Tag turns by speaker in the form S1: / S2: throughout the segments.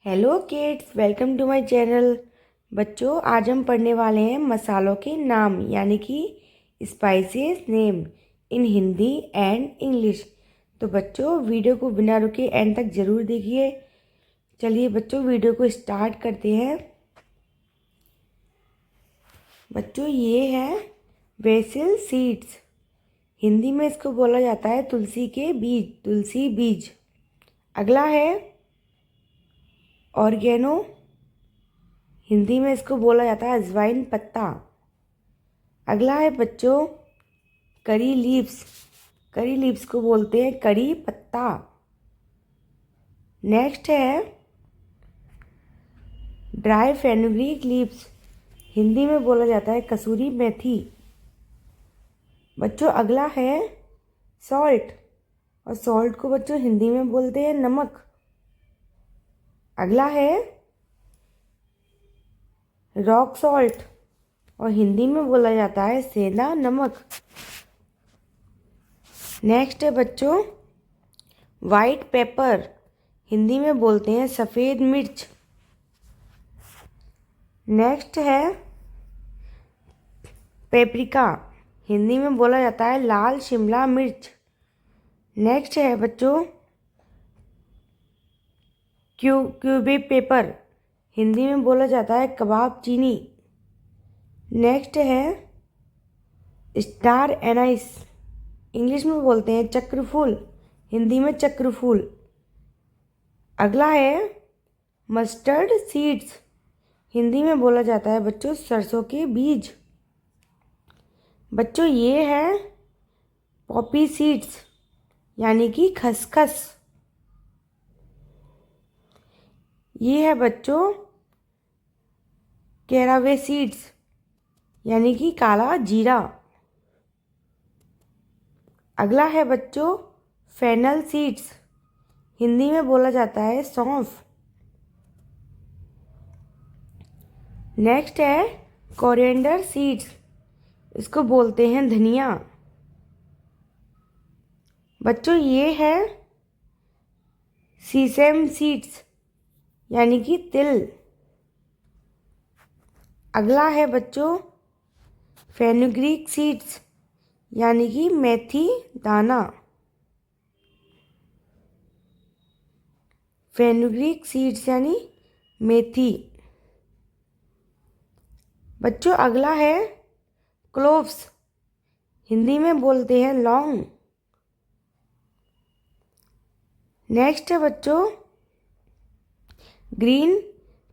S1: Hello kids, welcome to my channel. बच्चों, आज हम पढ़ने वाले हैं मसालों के नाम यानी कि spices name in Hindi and English. तो बच्चों, वीडियो को बिना रुके एंड तक ज़रूर देखिए। चलिए बच्चों, वीडियो को स्टार्ट करते हैं। बच्चों, ये है बेसिल सीड्स। हिंदी में इसको बोला जाता है तुलसी के बीज, तुलसी बीज। अगला है ऑर्गेनो। हिंदी में इसको बोला जाता है अजवाइन पत्ता। अगला है बच्चों करी लीव्स। करी लीव्स को बोलते हैं करी पत्ता। नेक्स्ट है ड्राई फेनुग्रीक लीव्स। हिंदी में बोला जाता है कसूरी मेथी। बच्चों, अगला है सॉल्ट, और सॉल्ट को बच्चों हिंदी में बोलते हैं नमक। अगला है रॉक सॉल्ट, और हिंदी में बोला जाता है सेंधा नमक। नेक्स्ट है बच्चों वाइट पेपर। हिंदी में बोलते हैं सफ़ेद मिर्च। नेक्स्ट है पेपरिका। हिंदी में बोला जाता है लाल शिमला मिर्च। नेक्स्ट है बच्चों क्यूबी पेपर। हिंदी में बोला जाता है कबाब चीनी। नेक्स्ट है स्टार एनाइस। इंग्लिश में बोलते हैं चक्रफूल, हिंदी में चक्रफूल। अगला है मस्टर्ड सीड्स। हिंदी में बोला जाता है बच्चों सरसों के बीज। बच्चों, ये है पॉपी सीड्स यानी कि खसखस। ये है बच्चों कैरावे सीड्स यानी कि काला जीरा। अगला है बच्चों फेनल सीड्स। हिंदी में बोला जाता है सौंफ। नेक्स्ट है कोरिएंडर सीड्स। इसको बोलते हैं धनिया। बच्चों, ये है सीसेम सीड्स यानी कि तिल। अगला है बच्चों फेनुग्रीक सीड्स यानी कि मेथी दाना। फेनुग्रीक सीड्स यानी मेथी। बच्चों, अगला है क्लोव्स। हिंदी में बोलते हैं लौंग। नेक्स्ट है बच्चों ग्रीन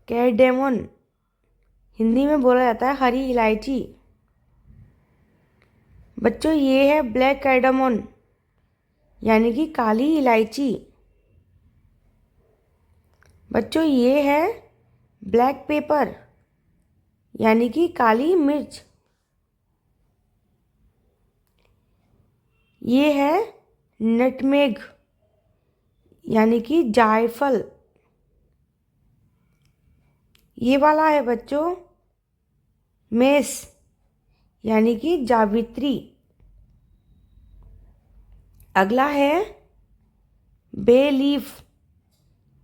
S1: कैरडेमन। हिंदी में बोला जाता है हरी इलायची। बच्चों, ये है ब्लैक कैरडेमन यानी कि काली इलायची। बच्चों, ये है ब्लैक पेपर यानी कि काली मिर्च। ये है नटमेग यानी कि जायफल। ये वाला है बच्चों मेस यानी कि जावित्री। अगला है बे लीफ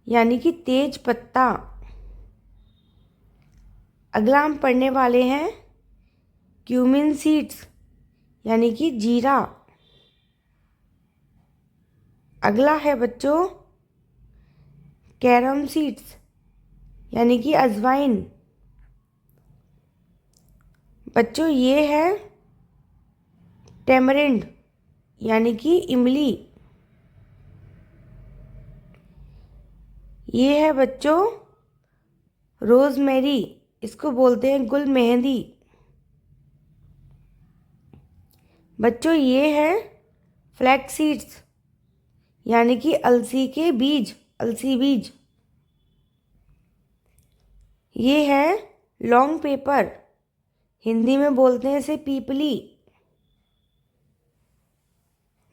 S1: यानी कि तेज पत्ता। अगला हम पढ़ने वाले हैं क्यूमिन सीड्स यानी कि जीरा। अगला है बच्चों कैरम सीड्स यानी कि अजवाइन। बच्चों, ये है टेमरिंड यानी कि इमली। ये है बच्चों रोजमेरी। इसको बोलते हैं गुल मेहंदी। बच्चों, ये है फ्लैक्स सीड्स यानी कि अलसी के बीज, अलसी बीज। ये है लॉन्ग पेपर। हिंदी में बोलते हैं इसे पीपली।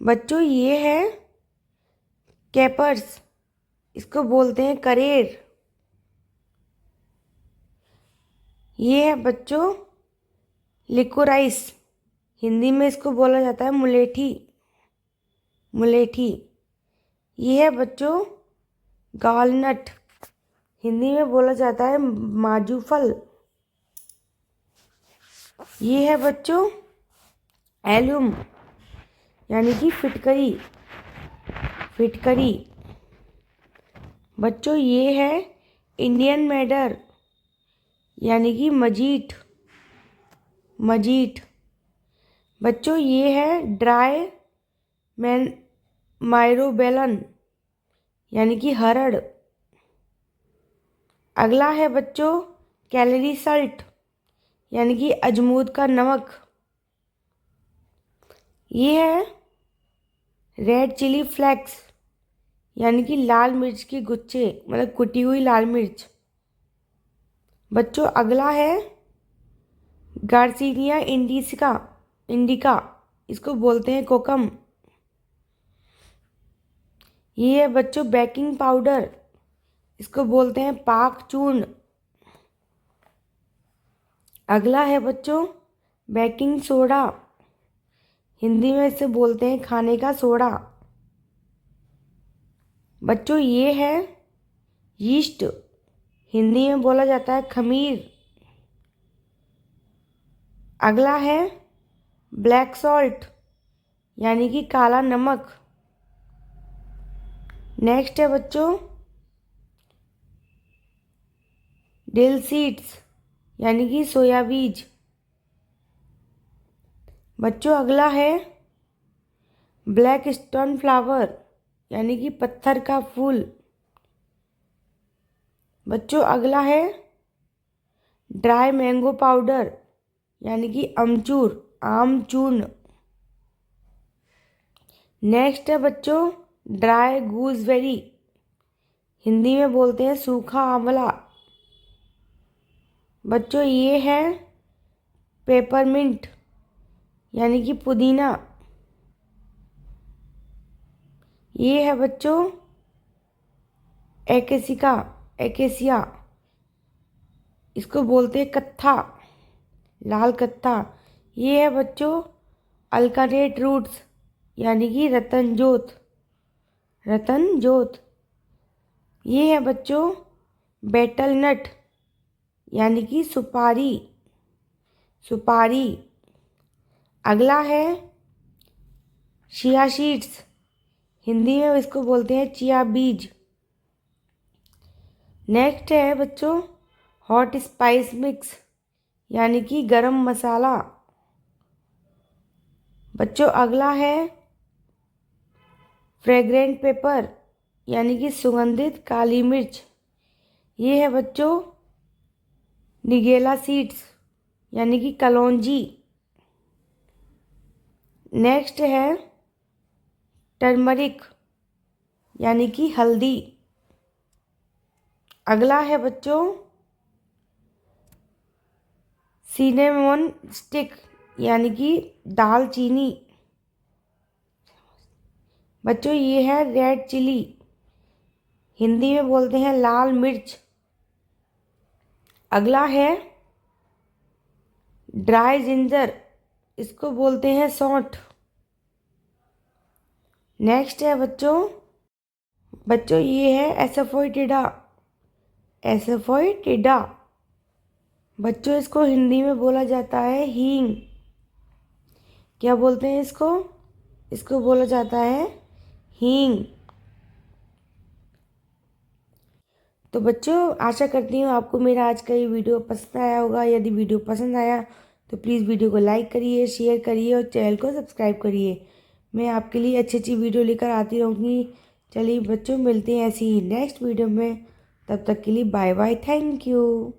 S1: बच्चों, ये है कैपर्स। इसको बोलते हैं करेर। ये है बच्चों लिकोराइस। हिंदी में इसको बोला जाता है मुलेठी, मुलेठी। ये है बच्चों गालनट। हिंदी में बोला जाता है माजूफल। ये है बच्चों एल्यूम यानी कि फिटकरी। फिटकरी। बच्चों ये है इंडियन मैडर यानी कि मजीठ। मजीठ। बच्चों ये है ड्राई मैन माइरोबेलन यानी कि हरड़। अगला है बच्चों कैलोरी सल्ट यानी कि अजमूद का नमक। ये है रेड चिली फ्लेक्स यानी कि लाल मिर्च की गुच्छे, मतलब कुटी हुई लाल मिर्च। बच्चों अगला है गार्सिनिया इंडिका, इसको बोलते हैं कोकम। ये है बच्चों बेकिंग पाउडर, इसको बोलते हैं पाक चूर्ण। अगला है बच्चों बेकिंग सोडा, हिंदी में इसे बोलते हैं खाने का सोडा। बच्चों ये है यीस्ट, हिंदी में बोला जाता है खमीर। अगला है ब्लैक सॉल्ट यानी कि काला नमक। नेक्स्ट है बच्चों डिल सीड्स यानी कि सोया बीज। बच्चों अगला है ब्लैक स्टोन फ्लावर यानी कि पत्थर का फूल। बच्चों अगला है ड्राई मैंगो पाउडर यानी कि अमचूर, आम चूर्ण। नेक्स्ट है बच्चों ड्राई गूसबेरी, हिंदी में बोलते हैं सूखा आंवला। बच्चों ये है पेपरमिंट यानी कि पुदीना। ये है बच्चों एकेसिया, इसको बोलते हैं कत्था, लाल कत्था। ये है बच्चों अल्कानेट रूट्स यानी कि रतन जोत। ये है बच्चों बेटल नट यानी कि सुपारी। अगला है चिया सीड्स, हिंदी में इसको बोलते हैं चिया बीज। नेक्स्ट है बच्चों हॉट स्पाइस मिक्स यानी कि गरम मसाला। बच्चों अगला है फ्रेग्रेंट पेपर यानी कि सुगंधित काली मिर्च। ये है बच्चों निगेला सीड्स यानी कि कलौंजी। नेक्स्ट है टर्मरिक यानी कि हल्दी। अगला है बच्चों सिनेमन स्टिक यानी कि दालचीनी। बच्चों ये है रेड चिली, हिंदी में बोलते हैं लाल मिर्च। अगला है ड्राई जिंजर, इसको बोलते हैं सौंठ। नेक्स्ट है बच्चों ये है एसोफोइटिडा। बच्चों इसको हिंदी में बोला जाता है हींग। क्या बोलते हैं इसको बोला जाता है हींग। तो बच्चों आशा करती हूँ आपको मेरा आज का ये वीडियो पसंद आया होगा। यदि वीडियो पसंद आया तो प्लीज़ वीडियो को लाइक करिए, शेयर करिए और चैनल को सब्सक्राइब करिए। मैं आपके लिए अच्छी अच्छी वीडियो लेकर आती रहूँगी। चलिए बच्चों मिलते हैं ऐसी ही नेक्स्ट वीडियो में। तब तक के लिए बाय बाय, थैंक यू।